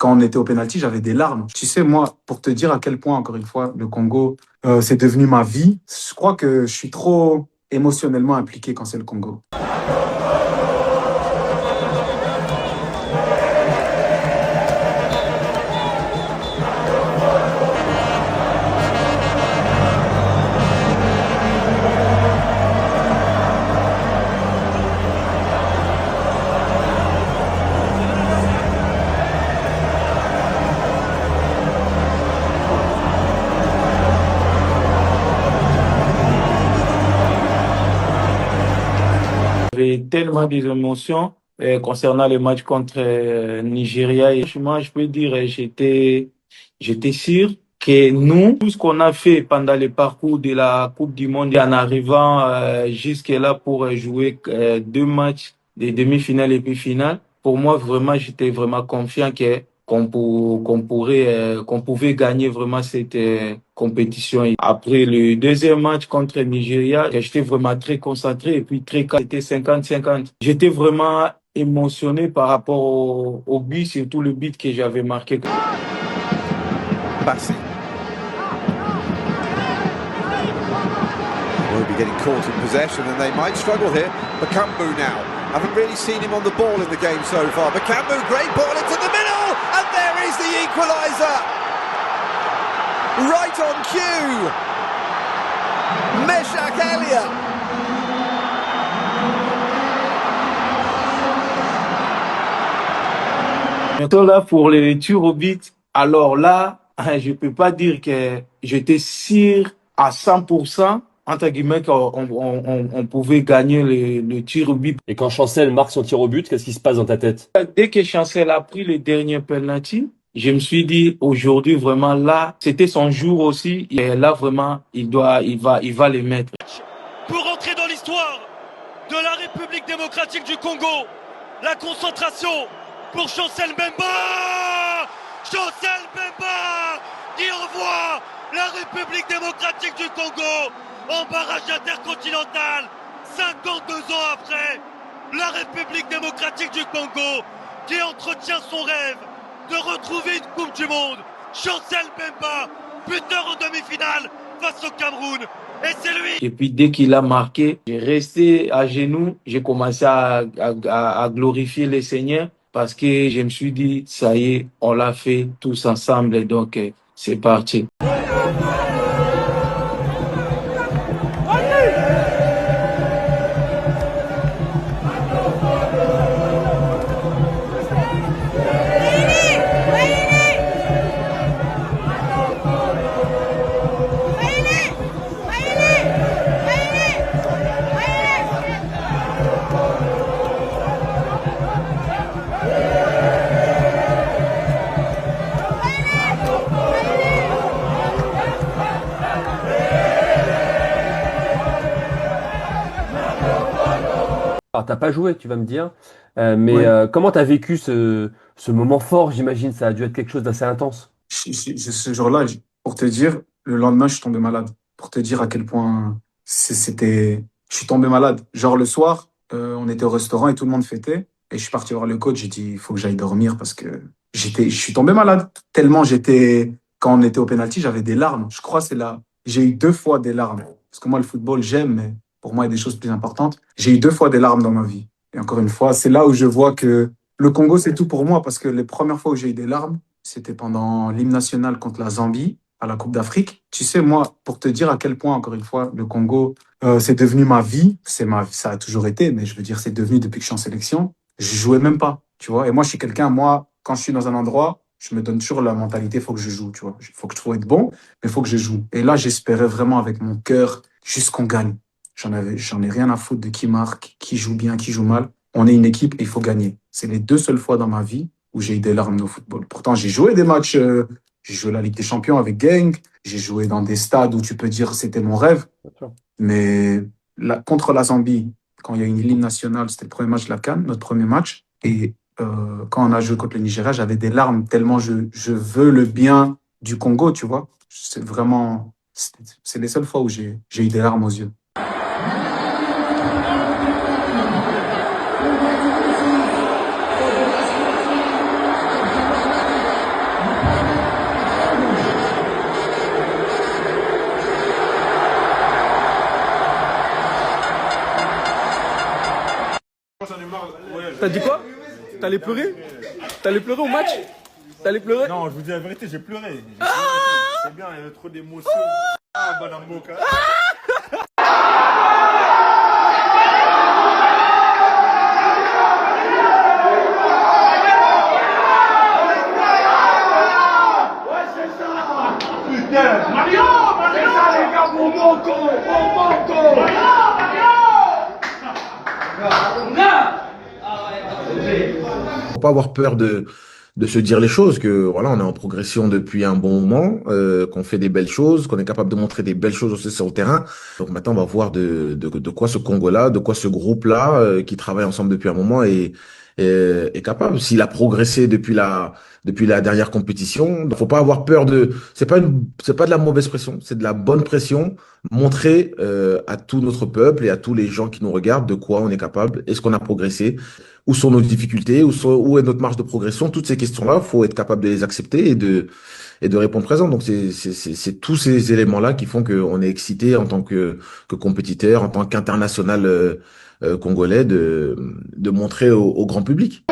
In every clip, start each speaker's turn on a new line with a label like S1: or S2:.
S1: quand on était au pénalty, j'avais des larmes. Tu sais, moi, pour te dire à quel point, encore une fois, le Congo, c'est devenu ma vie, je crois que je suis trop émotionnellement impliqué quand c'est le Congo.
S2: J'avais tellement d'émotions concernant le match contre Nigeria. Et moi, je peux dire, j'étais sûr que nous, tout ce qu'on a fait pendant le parcours de la Coupe du Monde en arrivant jusque-là pour jouer deux matchs, des demi-finales et puis finale, pour moi, vraiment, j'étais vraiment confiant que qu'on pouvait gagner vraiment cette compétition. Après le deuxième match contre le Nigeria, j'étais vraiment très concentré et puis très calme. C'était 50-50. J'étais vraiment émotionné par rapport au but, surtout le but que j'avais marqué.
S3: Bassi will be getting caught in possession and they might struggle here. Bakambu now. Haven't really seen him on the ball in the game so far. Bakambu, great ball into the middle, and there is the equaliser. Right on cue. Meshak Elia.
S2: Maintenant là, pour les tirs au but, alors là, je peux pas dire que j'étais sûr à 100%. Entre guillemets, on pouvait gagner le tir au but.
S4: Et quand Chancel marque son tir au but, qu'est-ce qui se passe dans ta tête?
S2: Dès que Chancel a pris le dernier penalty, je me suis dit aujourd'hui vraiment là, c'était son jour aussi. Et là vraiment, il va les mettre.
S5: Pour entrer dans l'histoire de la République démocratique du Congo, la concentration pour Chancel Mbemba. Chancel Mbemba qui envoie la République démocratique du Congo en barrage intercontinental. 52 ans après, la République démocratique du Congo qui entretient son rêve de retrouver une Coupe du Monde. Chancel Mbemba, buteur en demi-finale face au Cameroun. Et c'est lui.
S2: Et puis dès qu'il a marqué, j'ai resté à genoux, j'ai commencé à glorifier le Seigneur parce que je me suis dit, ça y est, on l'a fait tous ensemble, donc c'est parti.
S4: Alors, t'as pas joué, tu vas me dire, mais
S1: Ouais.
S4: comment t'as vécu ce moment fort? J'imagine, ça a dû être quelque chose d'assez intense.
S1: Ce jour-là, pour te dire, le lendemain, je suis tombé malade. Pour te dire à quel point c'était. Je suis tombé malade. Genre le soir, on était au restaurant et tout le monde fêtait. Et je suis parti voir le coach. J'ai dit, il faut que j'aille dormir parce que je suis tombé malade. Tellement j'étais. Quand on était au penalty, j'avais des larmes. Je crois que c'est là. J'ai eu 2 fois des larmes. Parce que moi, le football, j'aime, mais pour moi, il y a des choses plus importantes. J'ai eu 2 fois des larmes dans ma vie. Et encore une fois, c'est là où je vois que le Congo, c'est tout pour moi parce que les premières fois où j'ai eu des larmes, c'était pendant l'hymne national contre la Zambie à la Coupe d'Afrique. Tu sais, moi, pour te dire à quel point, encore une fois, le Congo, c'est devenu ma vie. Ça a toujours été, mais je veux dire, c'est devenu depuis que je suis en sélection. Je jouais même pas, tu vois. Et moi, je suis quelqu'un, moi, quand je suis dans un endroit, je me donne toujours la mentalité, il faut que je joue, tu vois. Il faut que je trouve être bon, mais il faut que je joue. Et là, j'espérais vraiment avec mon cœur, juste qu'on gagne. J'en ai rien à foutre de qui marque, qui joue bien, qui joue mal. On est une équipe et il faut gagner. C'est les 2 seules fois dans ma vie où j'ai eu des larmes au football. Pourtant, j'ai joué des matchs, j'ai joué la Ligue des Champions avec Genk, j'ai joué dans des stades où tu peux dire c'était mon rêve.
S4: Bien sûr.
S1: Mais contre la Zambie, quand il y a une hymne nationale, c'était le premier match de la CAN, notre premier match. Et quand on a joué contre le Nigeria, j'avais des larmes tellement je veux le bien du Congo, tu vois. C'est les seules fois où j'ai eu des larmes aux yeux.
S6: T'as dit quoi? T'allais pleurer? T'allais pleurer au match? T'allais pleurer?
S7: Non, je vous dis la vérité, j'ai pleuré. C'est bien, il y avait trop d'émotions. Ah, Banamboka.
S8: Mario, c'est ça les gars, mon Monco.
S9: Faut pas avoir peur de se dire les choses, que voilà, on est en progression depuis un bon moment, qu'on fait des belles choses, qu'on est capable de montrer des belles choses aussi sur le terrain. Donc maintenant, on va voir de quoi ce Congo-là, de quoi ce groupe-là, qui travaille ensemble depuis un moment est capable. S'il a progressé depuis la dernière compétition, donc faut pas avoir peur c'est pas de la mauvaise pression, c'est de la bonne pression. Montrer à tout notre peuple et à tous les gens qui nous regardent de quoi on est capable, est-ce qu'on a progressé, où sont nos difficultés, où est notre marge de progression. Toutes ces questions-là, faut être capable de les accepter et de répondre présent. Donc c'est tous ces éléments-là qui font qu'on est excité en tant que compétiteur, en tant qu'international congolais, de montrer au grand public.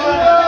S8: Hey!